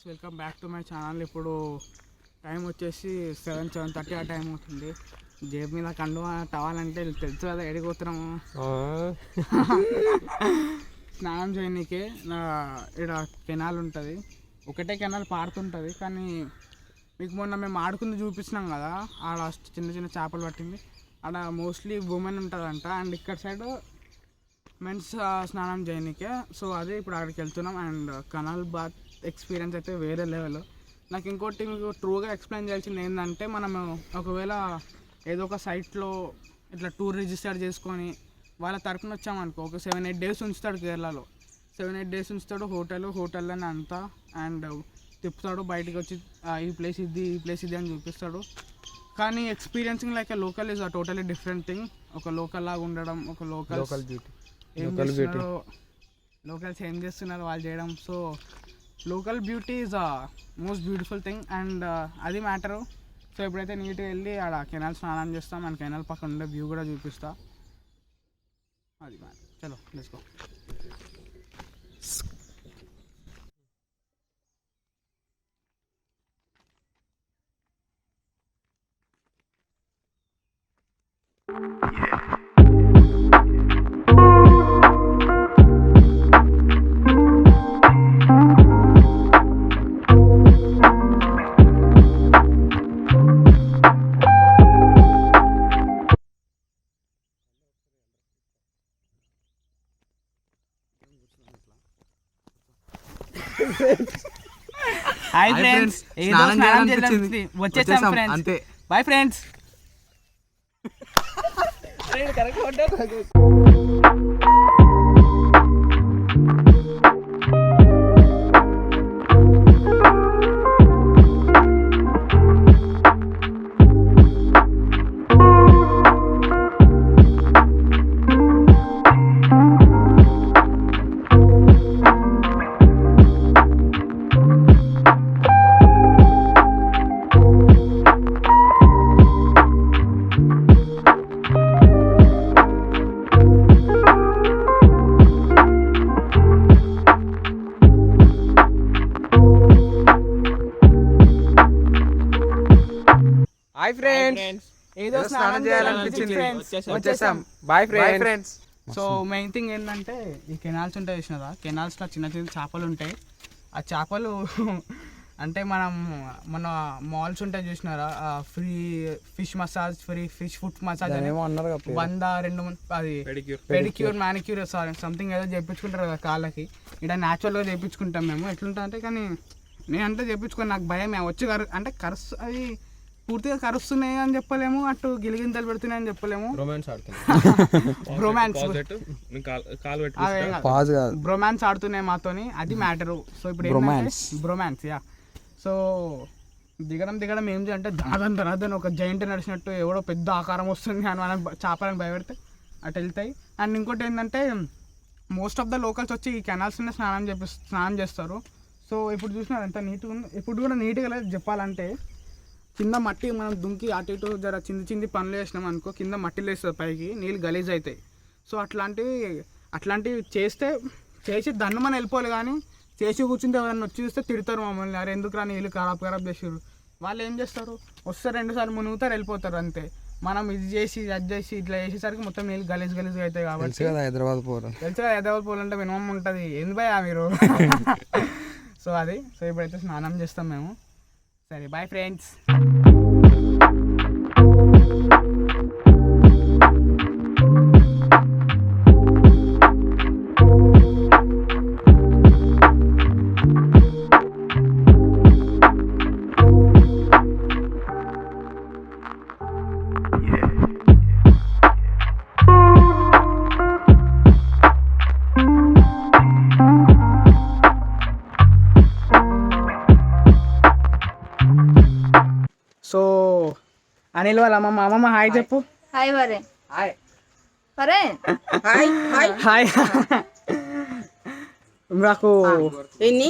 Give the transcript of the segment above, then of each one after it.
Welcome back to my channel. ఇప్పుడు time వచ్చేసి 7:30 ఆ టైం అవుతుంది. జేబు మీద కండువా టవాలంటే తెలుసు కదా, ఎడిపోతున్నాము స్నానం చేయనీకే. ఇక్కడ కెనాల్ ఉంటుంది, ఒకటే కెనాల్ పారుతుంటుంది. కానీ మీకు మొన్న మేము ఆడుకుంది చూపిస్తున్నాం కదా, ఆడ చిన్న చిన్న చేపలు పట్టింది. ఆడ మోస్ట్లీ ఉమెన్ ఉంటుందంట, అండ్ ఇక్కడ సైడ్ మెన్స్ స్నానం చేయనీకే. సో అదే ఇప్పుడు అక్కడికి వెళ్తున్నాం. అండ్ కెనాల్ బాత్ ఎక్స్పీరియన్స్ అయితే వేరే లెవెల్. నాకు ఇంకోటి మీకు ట్రూగా ఎక్స్ప్లెయిన్ చేయాల్సింది ఏంటంటే, మనము ఒకవేళ ఏదో ఒక సైట్లో ఇట్లా టూర్ రిజిస్టర్ చేసుకొని వాళ్ళ తరఫున వచ్చామనుకో, ఒక 7-8 డేస్ ఉంచుతాడు కేరళలో. 7-8 డేస్ ఉంచుతాడు హోటల్లోనే అంతా. అండ్ తిప్పుతాడు, బయటికి వచ్చి ఈ ప్లేస్ ఇది అని చూపిస్తాడు. కానీ experiencing like local is a totally different thing. ఒక లోకల్ లాగా ఉండడం, ఒక లోకల్ బ్యూటీ ఏం చేస్తున్నారో, లోకల్స్ ఏం చేస్తున్నారు వాళ్ళు చేయడం. So local beauty is a most beautiful thing, and అది మ్యాటరు. సో ఎప్పుడైతే నీట్గా వెళ్ళి ఆడ కెనాల్ స్నానం చేస్తాం, అండ్ కెనాల్ పక్కన ఉండే వ్యూ కూడా చూపిస్తా. అది మ్యాటర్. చలో లెట్స్ గో. హాయ్ ఫ్రెండ్స్, వచ్చేసాం ఫ్రెండ్స్. అంతే, బై ఫ్రెండ్స్. హాయ్ ఫ్రెండ్స్, ఏదో స్నానం చేయాలనిపించింది, వచ్చేసాం. Bye friends. So main thing ఏంటంటే, ఈ కెనాల్స్ ఉంటాయి చూసినారా, కెనాల్స్లో చిన్న చిన్న చేపలు ఉంటాయి. ఆ చేపలు అంటే మనం మన మాల్స్ ఉంటాయి చూసినారా, free fish massage, free fish foot massage అని 100-200 అది పెడిక్యూర్ మ్యానిక్యూర్ సంథింగ్ ఏదో చేయించుకుంటారు కదా కాళ్ళకి. ఇక్కడ న్యాచురల్గా చేయించుకుంటాం మేము. ఎట్లుంటా అంటే, కానీ నేనంటే చేయించుకొని నాకు భయం. వచ్చి అంటే అది పూర్తిగా కరుస్తున్నాయి అని చెప్పలేము, అటు గిలిగింతలు పెడుతున్నాయి అని చెప్పలేము. బ్రొమాన్స్ ఆడుతున్నాయి మాతోని, అది మ్యాటరు. సో ఇప్పుడు బ్రొమాన్స్ యా. సో దిగడం ఏం చేయాలంటే, ధనాధన్ ఒక జైంట్ నడిచినట్టు ఎవడో పెద్ద ఆకారం వస్తుంది అని మనం చేపలను భయపెడితే అటు వెళ్తాయి. అండ్ ఇంకోటి ఏంటంటే, మోస్ట్ ఆఫ్ ద లోకల్స్ వచ్చి ఈ కెనాల్స్లోనే స్నానం చేస్తారు. సో ఇప్పుడు చూసినారు ఎంత నీట్గా ఉంది. ఇప్పుడు కూడా నీట్గా లేదు చెప్పాలంటే. కింద మట్టి మనం దుంకి అటు ఇటు జర చిన్ని పనులు చేసినాం అనుకో, కింద మట్టి లేస్తుంది, పైకి నీళ్ళు గలీజ్ అవుతాయి. సో అట్లాంటివి చేసి దండం మనం వెళ్ళిపోవాలి. కానీ చేసి కూర్చుంటే ఎవరైనా వచ్చి చూస్తే తిడతారు మమ్మల్ని, అరే ఎందుకు రా నీళ్ళు ఖరాబ్ చేసారు. వాళ్ళు ఏం చేస్తారు, వస్తారు 2 సార్లు మునుగుతారు, వెళ్ళిపోతారు అంతే. మనం ఇది చేసి అది చేసి ఇట్లా చేసేసరికి మొత్తం నీళ్ళు గలీజ్ అవుతాయి. కాబట్టి తెలుసు కదా హైదరాబాద్ పోవాలంటే మినిమం ఉంటుంది. ఏంది భయ మీరు సో అది. సో ఇప్పుడైతే స్నానం చేస్తాం మేము. సరే, బాయ్ ఫ్రెండ్స్. సో అనిల్ వాళ్ళ అమ్మమ్మ హాయ్ చెప్పు. హాయ్ వరే. హాయ్ వరే. Hi hi hi. నాకు ఎన్ని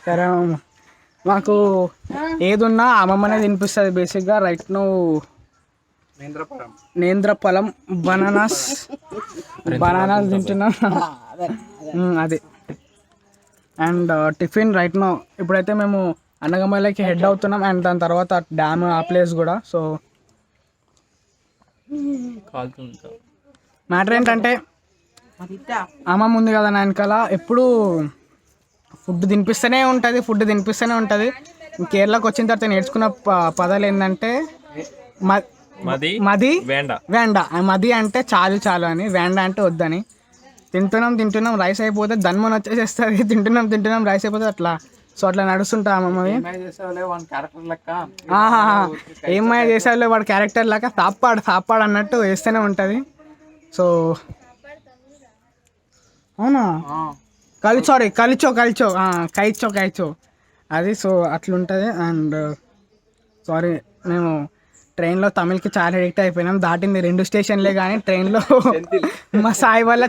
సరే మాకు ఏదున్నా అమ్మమ్మనే తినిపిస్తుంది బేసిక్గా. రైట్ నువ్వు నేంద్రఫలం బనానాస్ తింటున్నాం. అదే అండ్ టిఫిన్ రైట్ నో ఇప్పుడైతే మేము అన్నగమ్మలకి హెడ్ అవుతున్నాం అండ్ దాని తర్వాత డ్యామ్ ఆ ప్లేస్ కూడా. సో మ్యాటర్ ఏంటంటే అమ్మమ్మ ఉంది కదా నా వెనకాల ఎప్పుడు ఫుడ్ తినిపిస్తూనే ఉంటుంది. కేరళకు వచ్చిన తర్వాత నేర్చుకున్న పదాలు ఏంటంటే మది వేండ. మది అంటే చాలు అని, వేండ అంటే వద్దని. తింటున్నాం రైస్ అయిపోతే దన్మని వచ్చేసేస్తుంది. తింటున్నాం రైస్ అయిపోతే అట్లా. సో అట్లా నడుస్తుంటా అమ్మమ్మవి. ఏమై చేసావులే వాడు క్యారెక్టర్ లాగా తాపాడు అన్నట్టు వేస్తూనే ఉంటుంది. సో అవునా కైచో అది. సో అట్లుంటుంది. అండ్ సారీ మేము ట్రైన్లో తమిళ్కి చాలా ఎడిక్ట్ అయిపోయినాం. దాటింది 2 స్టేషన్లే కానీ ట్రైన్లో మా సాయి వల్ల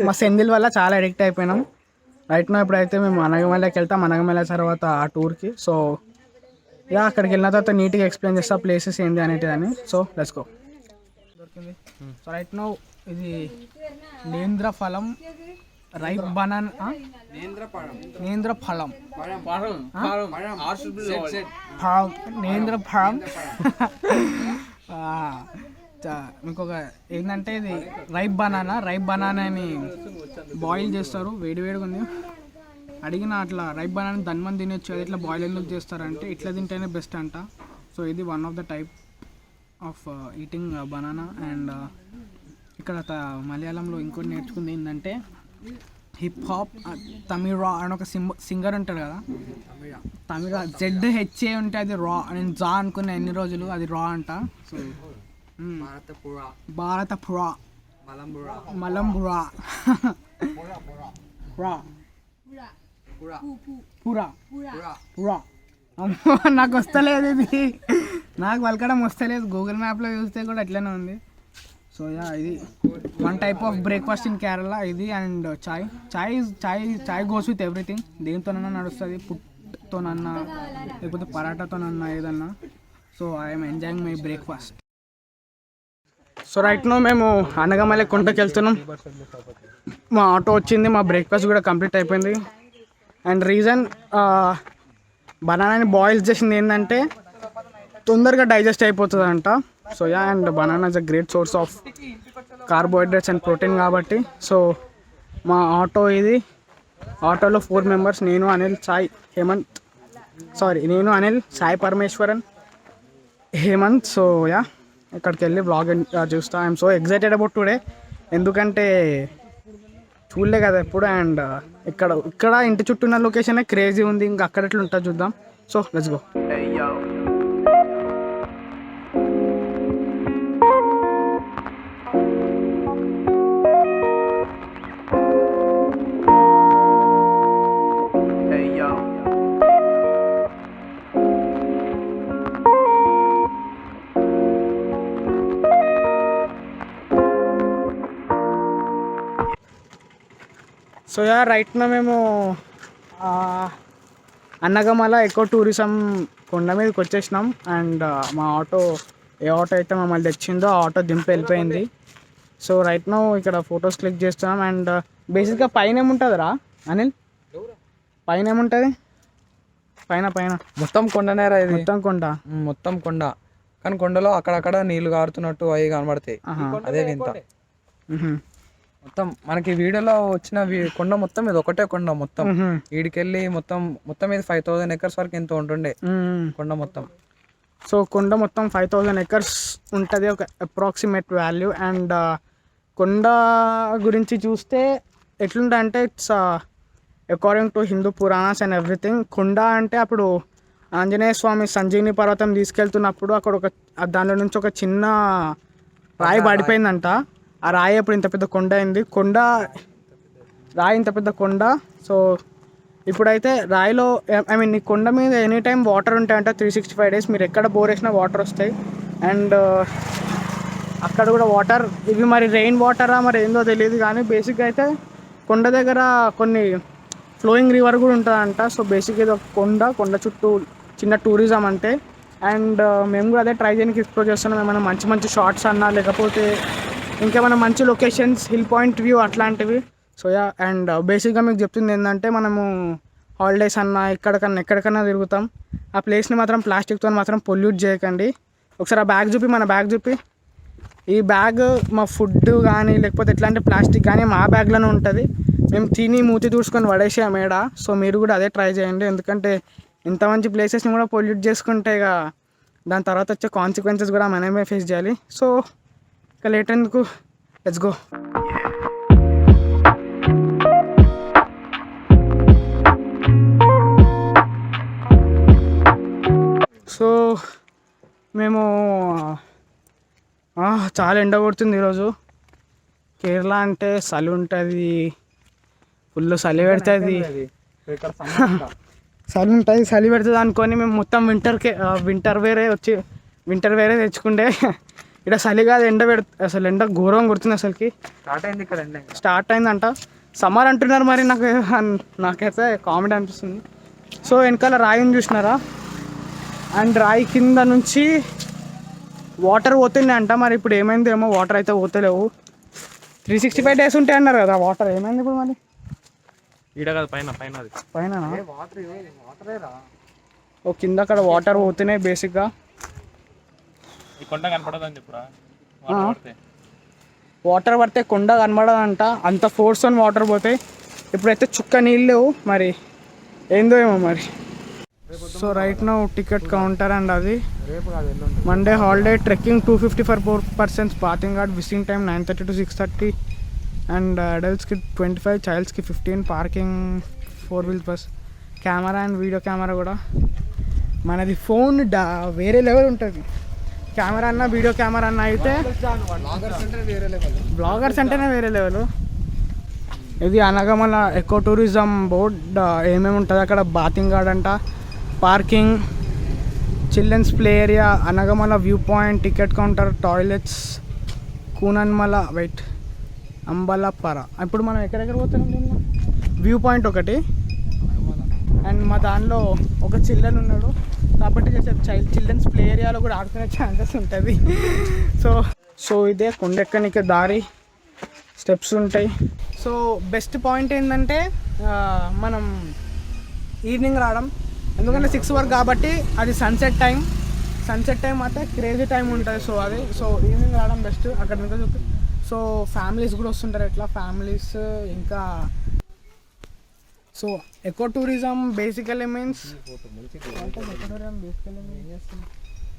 మా సెంధిల్ వల్ల చాలా ఎడిక్ట్ అయిపోయినాం. రైట్ నో ఇప్పుడైతే మేము అనగమల్లకి వెళ్తాం. అనగమల్ల తర్వాత ఆ టూర్కి. సో అక్కడికి వెళ్ళిన తర్వాత నీట్గా ఎక్స్ప్లెయిన్ చేస్తా ప్లేసెస్ ఏంది అనేటిదని. So let's go. దొరికింది. సో రైట్ నో ఇది నేంద్రఫలం రైప్ బనానా నేంద్రఫలం ఇంకొక ఏంటంటే ఇది రైప్ బనానాని బాయిల్ చేస్తారు. వేడిగా ఉంది. అడిగిన అట్లా రైప్ బనానా దన్మని తినొచ్చు, అది ఇట్లా బాయిల్ ఎందుకు చేస్తారంటే ఇట్లా తింటేనే బెస్ట్ అంట. సో ఇది one of the type of eating banana. And ఇక్కడ మలయాళంలో ఇంకోటి నేర్చుకుంది ఏంటంటే హిప్ హాప్ తమిళ అని ఒక సింగర్ ఉంటాడు కదా, తమిళ ZHA ఉంటే అది రా. నేను జా అనుకున్నా ఎన్ని రోజులు, అది రా అంట. సో భారతపుర మలంబురా నాకు వస్తలేదు ఇది, నాకు పలకడం వస్తలేదు. గూగుల్ మ్యాప్లో చూస్తే కూడా అట్లనే ఉంది. సో ఇది one type of breakfast in Kerala ఇది. And chai goes with everything. దేనితోనన్నా నడుస్తుంది, పుట్టుతోనన్నా లేకపోతే పరాటాతోనన్నా ఏదన్నా. So I'm enjoying my breakfast. So right now మేము అనగమల్లె కొండకి వెళ్తున్నాం. మా ఆటో వచ్చింది, మా బ్రేక్ఫాస్ట్ కూడా కంప్లీట్ అయిపోయింది. అండ్ రీజన్ బనానాని బాయిల్ చేసింది ఏంటంటే తొందరగా డైజెస్ట్ అయిపోతుంది అంట. So and banana is a great source of carbohydrates and protein కాబట్టి. సో మా ఆటో ఇది. ఆటోలో 4 మెంబర్స్, నేను అనిల్ సాయి పరమేశ్వరన్, హేమంత్. సో ఇక్కడికి వెళ్ళి బ్లాగ్ చూస్తా. I'm so excited about today, ఎందుకంటే చూడలే కదా ఎప్పుడు. అండ్ ఇక్కడ ఇంటి చుట్టూ ఉన్న లొకేషన్ క్రేజీ ఉంది. ఇంకా అక్కడ ఎట్లా ఉంటుంది చూద్దాం. So let's go. So right నా మేము అన్నగమల ఎకో టూరిజం కొండ మీదకి వచ్చేసినాం. అండ్ మా ఆటో ఏ ఆటో అయితే మమ్మల్ని తెచ్చిందో ఆ ఆటో దింపి వెళ్ళిపోయింది. సో రైట్ నో ఇక్కడ ఫొటోస్ క్లిక్ చేస్తున్నాం. అండ్ బేసిక్గా పైన ఏముంటుందిరా అనిల్? పైన ఏముంటుంది? పైన మొత్తం కొండనేరా ఇది. మొత్తం కొండ కానీ కొండలో అక్కడక్కడ నీళ్లు కారుతున్నట్టు అవి కనబడతాయి. అదే వింత. మొత్తం మనకి వీడియోలో వచ్చిన కొండ మొత్తం ఇది ఒకటే కొండ. మొత్తం వీడికెళ్ళి మొత్తం ఇది 5000 acres వరకు ఎంత ఉంటుండే కొండ మొత్తం. సో కొండ మొత్తం 5000 acres ఉంటుంది, ఒక అప్రాక్సిమేట్ వాల్యూ. అండ్ కొండ గురించి చూస్తే ఎట్లుంటా అంటే it's according to Hindu Puranas and everything. కొండ అంటే అప్పుడు ఆంజనేయ స్వామి సంజీవిని పర్వతం తీసుకెళ్తున్నప్పుడు అక్కడ దానిలో నుంచి ఒక చిన్న రాయి పడిపోయిందంట. ఆ రాయి అప్పుడు ఇంత పెద్ద కొండ అయింది. రాయి ఇంత పెద్ద కొండ. సో ఇప్పుడైతే రాయిలో ఈ కొండ మీద ఎనీ టైం వాటర్ ఉంటాయంట 365 days. మీరు ఎక్కడ బోర్ వేసినా వాటర్ వస్తాయి. అండ్ అక్కడ కూడా వాటర్, ఇవి మరి రెయిన్ వాటరా మరి ఏందో తెలియదు కానీ బేసిక్గా అయితే కొండ దగ్గర కొన్ని ఫ్లోయింగ్ రివర్ కూడా ఉంటుందంట. సో బేసిక్గా ఇది ఒక కొండ చుట్టూ చిన్న టూరిజం అంటే. అండ్ మేము కూడా అదే ట్రై చేయడానికి ఎక్స్ప్లోర్ చేస్తున్నాం. ఏమైనా మంచి మంచి షార్ట్స్ అన్నా లేకపోతే ఇంకేమైనా మంచి లొకేషన్స్, హిల్ పాయింట్ వ్యూ అట్లాంటివి. సో యా, అండ్ బేసిక్గా మీకు చెప్తుంది ఏంటంటే మనము హాలిడేస్ అన్నా ఎక్కడికన్నా తిరుగుతాం. ఆ ప్లేస్ని మాత్రం ప్లాస్టిక్తో మాత్రం పొల్యూట్ చేయకండి. ఒకసారి ఆ బ్యాగ్ చూపి, మన బ్యాగ్ చూపి. ఈ బ్యాగ్ మా ఫుడ్ కానీ లేకపోతే ఎట్లాంటి ప్లాస్టిక్ కానీ మా బ్యాగ్లోనే ఉంటుంది. మేము తిని మూతి దూడ్చుకొని పడేసాం మేడ. సో మీరు కూడా అదే ట్రై చేయండి. ఎందుకంటే ఇంత మంచి ప్లేసెస్ని కూడా పొల్యూట్ చేసుకుంటే ఇక దాని తర్వాత వచ్చే కాన్సిక్వెన్సెస్ కూడా మనమే ఫేస్ చేయాలి. సో ఇక లేట్ ఎందుకు, లెట్స్ గో. సో మేము చాలా ఎండ కొడుతుంది ఈరోజు. కేరళ అంటే చలి ఉంటుంది, ఫుల్ చలి పెడుతుంది. చలి ఉంటుంది, చలి పెడుతుంది అనుకొని మేము మొత్తం వింటర్ వేరే తెచ్చుకుంటే ఇక్కడ చలి కాదు, ఎండ అసలు ఎండ ఘోరంగా కొడుతుంది. అసలుకి స్టార్ట్ అయిందంట. సమ్మర్ అంటున్నారు, మరి నాకైతే కామెడీ అనిపిస్తుంది. సో వెనకాల రాయిని చూసినారా, అండ్ రాయి కింద నుంచి వాటర్ పోతున్నాయి అంట. మరి ఇప్పుడు ఏమైందేమో, వాటర్ అయితే పోతలేవు. 365 days ఉంటాయి అన్నారు కదా వాటర్. ఏమైంది ఇప్పుడు మరి? పైన ఓ కింద అక్కడ వాటర్ పోతున్నాయి బేసిక్గా. వాటర్ పడితే కొండ కనబడదంట, అంత ఫోర్స్ అని వాటర్ పోతాయి. ఇప్పుడైతే చుక్క నీళ్ళు లేవు, మరి ఏందో ఏమో మరి. So right now ticket counter and అది Monday holiday. Trekking 254 persons, bathing guard, visiting time 9:30 to 6:30, and అడల్ట్స్కి 25, చైల్డ్స్కి 15, parking 4 wheels bus. Camera and video camera కూడా మనది ఫోన్ వేరే లెవెల్ ఉంటుంది. కెమెరా అన్న వీడియో కెమెరా అన్న అయితే బ్లాగర్స్ అంటేనే వేరే లెవెల్. ఇది అనగమల ఎకో టూరిజం బోర్డ్. ఏమేమి ఉంటుంది అక్కడ, బాతింగ్ గార్డ్ అంట, parking, children's play area, Anagamala view point, ticket counter, toilets, Koonanmala Ambalapara. ఇప్పుడు మనం ఎక్కడెక్కడ పోతున్నాం? వ్యూ పాయింట్ ఒకటి, అండ్ మా దానిలో ఒక చిల్డ్రన్ ఉన్నాడు కాబట్టి చిల్డ్రన్స్ ప్లే ఏరియాలో కూడా ఆడుకునే ఛాన్సెస్ ఉంటుంది. సో ఇదే కొండెక్కనికి దారి, స్టెప్స్ ఉంటాయి. సో బెస్ట్ పాయింట్ ఏంటంటే మనం ఈవినింగ్ రావడం, ఎందుకంటే 6 వరకు కాబట్టి అది సన్సెట్ టైం అయితే క్రేజీ టైం ఉంటుంది. సో ఈవినింగ్ రావడం బెస్ట్. అక్కడ ఇంకా చూపి. సో ఫ్యామిలీస్ కూడా వస్తుంటారు, ఎట్లా ఫ్యామిలీస్. ఇంకా so eco tourism basically means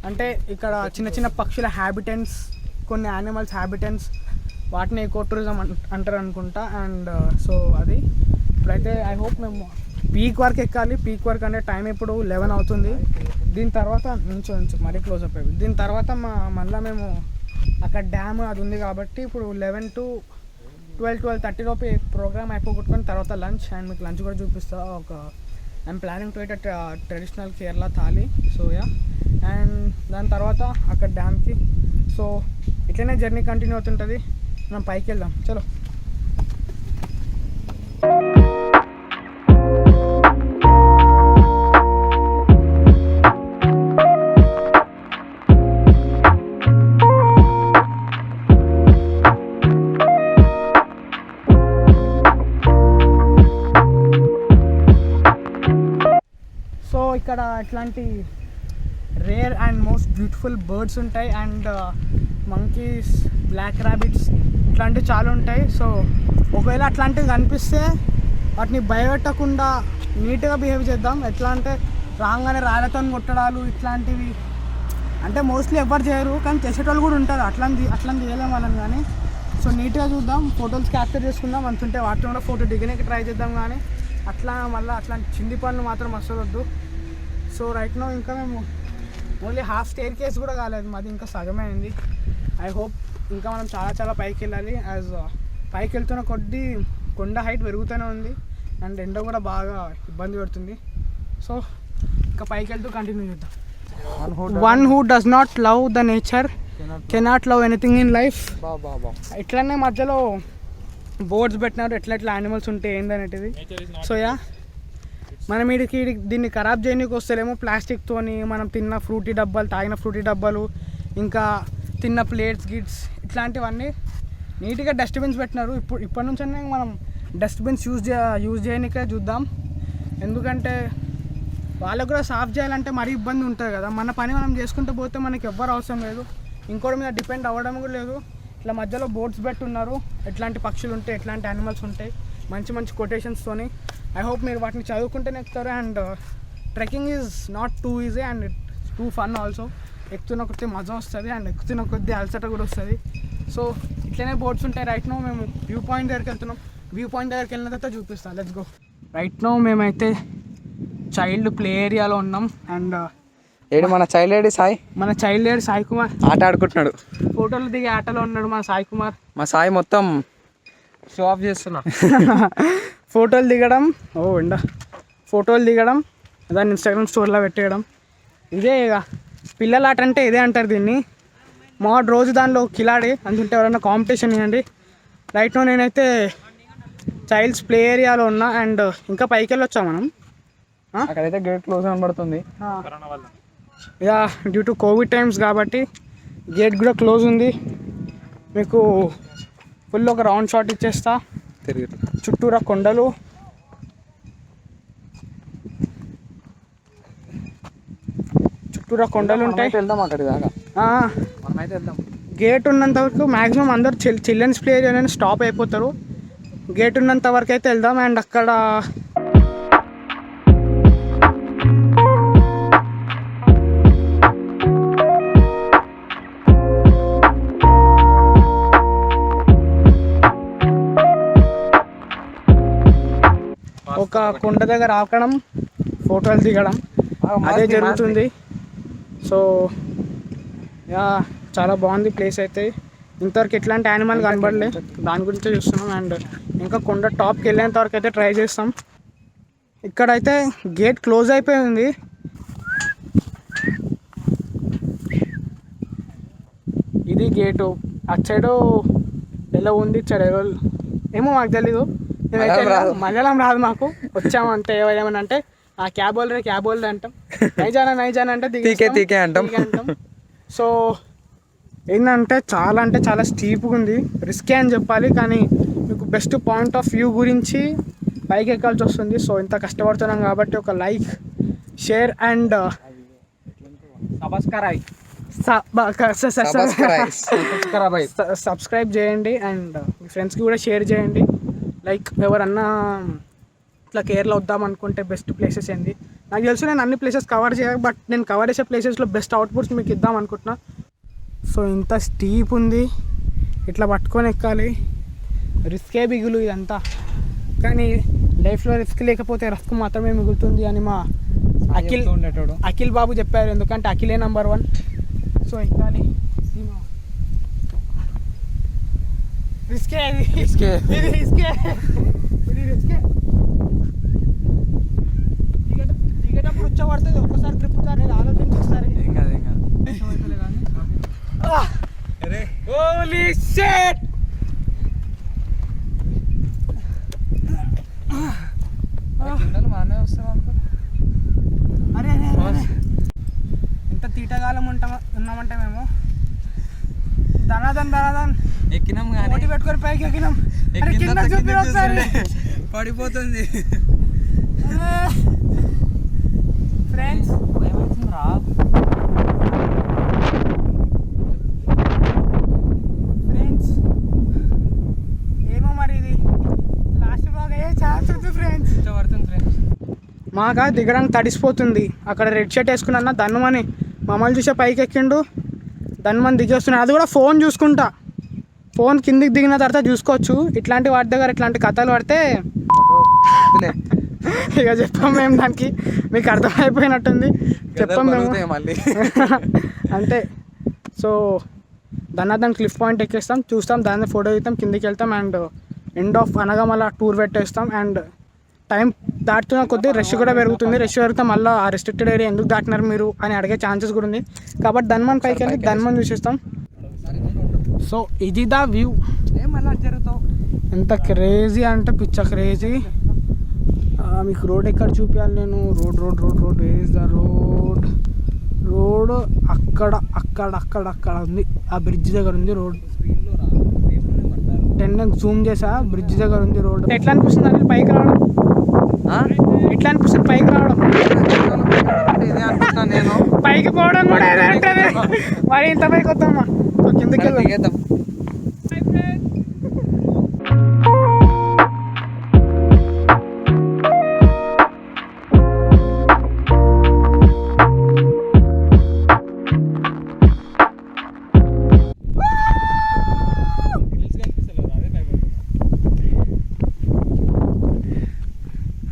అంటే ఇక్కడ చిన్న చిన్న పక్షుల హ్యాబిటెంట్స్, కొన్ని యానిమల్స్ హ్యాబిటెంట్స్, వాటిని ఎకో టూరిజం అంటారు అనుకుంటా. అండ్ సో అది ఇప్పుడైతే ఐ హోప్ మేము పీక్ వరకు ఎక్కాలి. పీక్ వరకు అంటే టైం ఇప్పుడు 11 అవుతుంది. దీని తర్వాత నుంచి మరీ క్లోజ్ అయిపోయి, దీని తర్వాత మళ్ళీ మేము అక్కడ డ్యామ్ అది ఉంది కాబట్టి ఇప్పుడు 11 to 12:30 లోపు ప్రోగ్రామ్ అయిపోగొట్టుకొని తర్వాత లంచ్. అండ్ మీకు లంచ్ కూడా చూపిస్తా. I'm planning to at traditional Kerala thali. So yeah, and దాని తర్వాత అక్కడ డ్యామ్కి. సో ఇట్లనే జర్నీ కంటిన్యూ అవుతుంటుంది. మనం పైకి వెళ్దాం, చలో. ఇక్కడ ఇట్లాంటి rare and most beautiful birds ఉంటాయి, అండ్ మంకీస్, బ్లాక్ ర్యాబిట్స్ ఇట్లాంటివి చాలా ఉంటాయి. సో ఒకవేళ అట్లాంటివి కనిపిస్తే వాటిని భయపెట్టకుండా నీట్గా బిహేవ్ చేద్దాం. ఎట్లా అంటే రాగానే రాళ్ళతో కొట్టడాలు ఇట్లాంటివి అంటే మోస్ట్లీ ఎవరు చేయరు, కానీ చేసేటోళ్ళు కూడా ఉంటారు. అట్లాంటి చేయలేం వాళ్ళని. కానీ సో నీట్గా చూద్దాం, ఫొటోస్ క్యాప్చర్ చేసుకుందాం. అంతుంటే వాటిని కూడా ఫోటో దిగడానికి ట్రై చేద్దాం. కానీ మళ్ళీ అట్లాంటి చింది పనులు మాత్రం వస్తవద్దు. సో రైట్ నో ఇంకా మేము ఓన్లీ హాఫ్ స్టేర్ కేస్ కూడా కాలేదు, మాది ఇంకా సగమే అయింది. ఐ హోప్ ఇంకా మనం చాలా పైకి వెళ్ళాలి. యాజ్ పైకి వెళ్తున్న కొద్దీ కొండ హైట్ పెరుగుతూనే ఉంది, అండ్ ఎండ కూడా బాగా ఇబ్బంది పెడుతుంది. సో ఇంకా పైకి వెళ్తూ కంటిన్యూ చేద్దాం. One who does not love the nature cannot love anything in life. ఇట్లనే మధ్యలో బోర్డ్స్ పెట్టినారు ఎట్లా యానిమల్స్ ఉంటే ఏందనేటిది. సో యా, మనం వీడికి దీన్ని ఖరాబ్ చేయడానికి వస్తేనేమో ప్లాస్టిక్తోని మనం తిన్న ఫ్రూటీ డబ్బాలు, తాగిన ఫ్రూటీ డబ్బాలు, ఇంకా తిన్న ప్లేట్స్ గిట్స్ ఇట్లాంటివన్నీ నీట్గా డస్ట్బిన్స్ పెట్టినారు. ఇప్పటి నుంచే మనం డస్ట్బిన్స్ యూజ్ చేయడానికే చూద్దాం. ఎందుకంటే వాళ్ళకు కూడా సాఫ్ చేయాలంటే మరీ ఇబ్బంది ఉంటుంది కదా. మన పని మనం చేసుకుంటూ పోతే మనకి ఎవ్వరు అవసరం లేదు, ఇంకోటి మీద డిపెండ్ అవ్వడం కూడా లేదు. ఇట్లా మధ్యలో బోర్డ్స్ పెట్టున్నారు, ఎట్లాంటి పక్షులు ఉంటాయి, ఎట్లాంటి యానిమల్స్ ఉంటాయి, మంచి మంచి కొటేషన్స్తోని. ఐ హోప్ మీరు వాటిని చదువుకుంటేనే ఎక్కుతారు. And trekking is not too easy and it's too fun also. ఎక్కుతున్న కొద్ది మజా వస్తుంది అండ్ ఎక్కుతున్న కొద్ది అలసట కూడా వస్తుంది. సో ఇట్లనే బోర్డ్స్ ఉంటాయి. రైట్ నో మేము వ్యూ పాయింట్ దగ్గరికి వెళ్తున్నాం. వ్యూ పాయింట్ దగ్గరికి వెళ్ళిన తర్వాత చూపిస్తాను. Let's go. రైట్ నో మేమైతే చైల్డ్ ప్లే ఏరియాలో ఉన్నాం. అండ్ ఏడు మన చైల్డ్ ఏడి సాయి, మన చైల్డ్ ఏడు సాయి కుమార్ ఆట ఆడుకుంటున్నాడు. ఫోటోలు దిగే ఆటలో ఉన్నాడు మన సాయి కుమార్. మా సాయి మొత్తం షో ఆఫ్ చేస్తున్నా. ఫోటోలు దిగడం, ఫోటోలు దిగడం, దాన్ని ఇన్స్టాగ్రామ్ స్టోర్లో పెట్టేయడం, ఇదే ఇక పిల్లల ఆట అంటే ఇదే అంటారు దీన్ని. రోజు దానిలో కిలాడి అందుంటే ఎవరైనా కాంపిటీషన్ ఇవ్వండి. రైట్ నో నేనైతే చైల్డ్స్ ప్లే ఏరియాలో ఉన్నా. అండ్ ఇంకా పైకి వెళ్ళొచ్చా మనం? అక్కడైతే గేట్ క్లోజ్ కనబడుతుంది. ఇక డ్యూ టు కోవిడ్ టైమ్స్ కాబట్టి గేట్ కూడా క్లోజ్ ఉంది. మీకు ఫుల్ ఒక రౌండ్ షాట్ ఇచ్చేస్తా. చుట్టూరా కొండలు, చుట్టూరా కొండలు ఉంటాయి. వెళ్దాం అక్కడి దాకా, మనమైతే వెళ్దాం. గేట్ ఉన్నంత వరకు మ్యాక్సిమం అందరు చిల్డ్రన్స్ ప్లే ఏరియాలో స్టాప్ అయిపోతారు. గేట్ ఉన్నంత వరకు అయితే వెళ్దాం. అండ్ అక్కడ ఒక కొండ దగ్గర ఆకడం, ఫోటోలు దిగడం అదే జరుగుతుంది. సో యా చాలా బాగుంది ప్లేస్ అయితే. ఇంతవరకు ఎట్లాంటి యానిమల్ కనబడలే, దాని గురించే చూస్తున్నాం. అండ్ ఇంకా కొండ టాప్కి వెళ్ళేంత వరకు అయితే ట్రై చేస్తాం. ఇక్కడైతే గేట్ క్లోజ్ అయిపోయింది. ఇది గేటు. అటు సైడు ఎలా ఉంది, ఇటు సైడ్ ఏమో మాకు తెలీదు. మలయాళం రాదు మాకు. వచ్చామంటే ఏమైనా అంటే ఆ క్యాబ్ హోల్డర్ అంటాం, నైజానా అంటే తీకే అంటాం. సో ఏంటంటే చాలా స్టీప్గా ఉంది, రిస్కే అని చెప్పాలి. కానీ మీకు బెస్ట్ పాయింట్ ఆఫ్ వ్యూ గురించి పైకి ఎక్కాల్సి వస్తుంది. సో ఇంత కష్టపడుతున్నాం కాబట్టి ఒక లైక్, షేర్ అండ్ సబ్స్క్రైబ్ చేయండి. అండ్ మీ ఫ్రెండ్స్కి కూడా షేర్ చేయండి. లైక్ ఎవరన్నా ఇట్లా కేరళ వద్దాం అనుకుంటే బెస్ట్ ప్లేసెస్ ఏంది? నాకు తెలుసు నేను అన్ని ప్లేసెస్ కవర్ చేయాలి, బట్ నేను కవర్ చేసే ప్లేసెస్లో బెస్ట్ అవుట్పుట్స్ మీకు ఇద్దాం అనుకుంటున్నా. సో ఇంత స్టీప్ ఉంది, ఇట్లా పట్టుకొని ఎక్కాలి, రిస్కే బిగులు ఇదంతా. కానీ లైఫ్లో రిస్క్ లేకపోతే రస్క్ మాత్రమే మిగులుతుంది అని మా అఖిల్ బాబు చెప్పారు. ఎందుకంటే అఖిలే నంబర్ 1. సో ఎక్కాలి, రిస్కే దిగేటప్పుడు వచ్చేపడుతుంది. ఒక్కసారి ట్రిప్ అనేది ఆలోచించి ఒకసారి. అరే ఎంత తీటగాలం ఉన్నామంటే మేము ధనాదన్ ఎక్కినాం కానీ పెట్టుకొని పైకి ఎక్కినాం. పడిపోతుంది ఫ్రెండ్స్. ఏమో మరి ఇది లాస్ట్ బ్లాగ్ అయ్యే ఛాన్స్ ఉంది ఫ్రెండ్స్. మాగా దిగడానికి తడిసిపోతుంది. అక్కడ రెడ్ షర్ట్ వేసుకున్నా ధన్మని మమ్మల్ని చూసే పైకి ఎక్కిండు, ధన్మని దిగేస్తున్నాడు. అది కూడా ఫోన్ చూసుకుంటా. ఫోన్ కిందికి దిగిన తర్వాత చూసుకోవచ్చు. ఇట్లాంటి వాటి దగ్గర ఇట్లాంటి కథలు పడితే ఇక చెప్పాం మేము, దానికి మీకు అర్థమైపోయినట్టుంది. చెప్పాం మేము అంతే. సో దాన్ని క్లిఫ్ పాయింట్ ఎక్కేస్తాం, చూస్తాం, దాన్ని ఫోటో తీస్తాం, కిందికి వెళ్తాం. అండ్ ఎండ్ ఆఫ్ అనగా టూర్ పెట్టేస్తాం. అండ్ టైం దాటుతున్న కొద్దీ రష్ కూడా పెరుగుతుంది. రష్ పెరిగితే మళ్ళీ ఆ రెస్ట్రిక్టెడ్ ఏరియా ఎందుకు దాటినారు మీరు అని అడిగే ఛాన్సెస్ కూడా ఉంది. కాబట్టి ధన్మన్ పైకి వెళ్ళి ధన్మన్ చూసేస్తాం. సో ఇది దా వ్యూ. ఎంత క్రేజీ అంటే పిచ్చ క్రేజీ. మీకు రోడ్ ఎక్కడ చూపించాలి నేను? Road where is the road అక్కడ ఉంది, ఆ బ్రిడ్జ్ దగ్గర ఉంది రోడ్. 10 జూమ్ చేసా, బ్రిడ్జ్ దగ్గర ఉంది రోడ్. ఎట్లా అనిపిస్తుంది అని పైకి రావడం? ఎట్లా అనిపిస్తుంది పైకి రావడం? నేను పైకి పోవడం కూడా ఏదో ఉంటుంది. మరి ఇంత పైకి వద్దామా? కిందకి వెళ్దాం.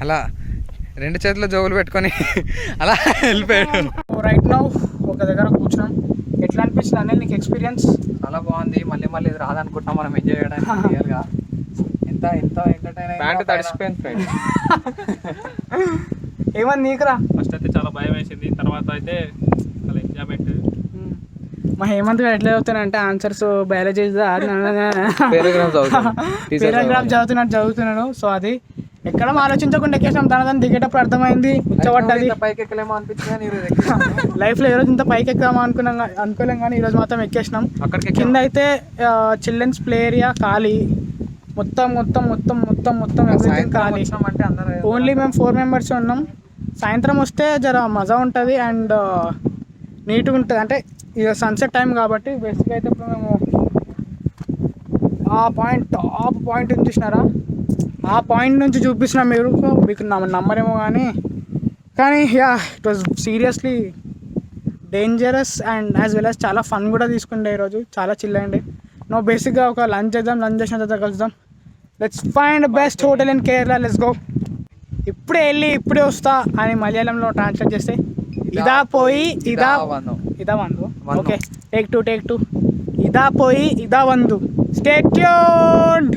అలా 2 చేతుల్లో జోగులు పెట్టుకొని అలా వెళ్ళిపోయాడు. రైట్ నౌ ఒక దగ్గర కూర్చున్నాం. ఎట్లా అనిపిస్తుంది అనేది నీకు ఎక్స్పీరియన్స్? చాలా బాగుంది. మళ్ళీ ఇది రాదనుకుంటున్నాం మనం ఎంజాయ్ చేయడానికి. రియల్గా ఎంత ఎంటర్టైన్ ప్యాంట్ తడిసిపోయింది ఫ్రెండ్. ఏమని నీకురా? ఫస్ట్ అయితే చాలా భయం వేసింది, తర్వాత అయితే చాలా ఎంజాయ్మెంట్. మా హేమంత్ గారు ఎట్లా చదువుతానంటే ఆన్సర్స్ బయాలజీ పారాగ్రాఫ్ చదువుతున్నాడు. సో అది ఎక్కడ ఆలోచించకుండా ఎక్కేసాం. దాని దిగేటప్పుడు అర్థమైంది, కూర్చోబడ్డది. పైకి ఎక్కలేమో అనిపించింది. లైఫ్లో ఈరోజు ఇంత పైకి ఎక్కుదామా అనుకోలేం, కానీ ఈరోజు మాత్రం ఎక్కేసినాం. కింద అయితే చిల్డ్రన్స్ ప్లే ఏరియా ఖాళీ, మొత్తం ఎవ్రీథింగ్ ఖాళీ. ఓన్లీ మేము 4 మెంబర్స్ ఉన్నాం. సాయంత్రం వస్తే జర మజా ఉంటుంది అండ్ నీట్గా ఉంటుంది. అంటే ఇక సన్సెట్ టైం కాబట్టి బేసిక్గా అయితే ఇప్పుడు మేము టాప్ పాయింట్ చూసినారా, ఆ పాయింట్ నుంచి చూపిస్తున్నాం. మీకు నమ్మరేమో కానీ yeah it was seriously dangerous and as well as చాలా ఫన్ కూడా తీసుకుండే ఈరోజు. చాలా చిల్ అయ్యండి. బేసిక్గా ఒక లంచ్ చేద్దాం, లంచ్ చేసిన తర్వాత కలుద్దాం. Let's find best hotel in Kerala, let's go. ఇప్పుడే వస్తా అని మలయాళంలో ట్రాన్స్లేట్ చేస్తే ఇదా పోయి ఇదా వందు. ఓకే, టేక్ 2 ఇదా పోయి ఇదా వందు. Stay tuned.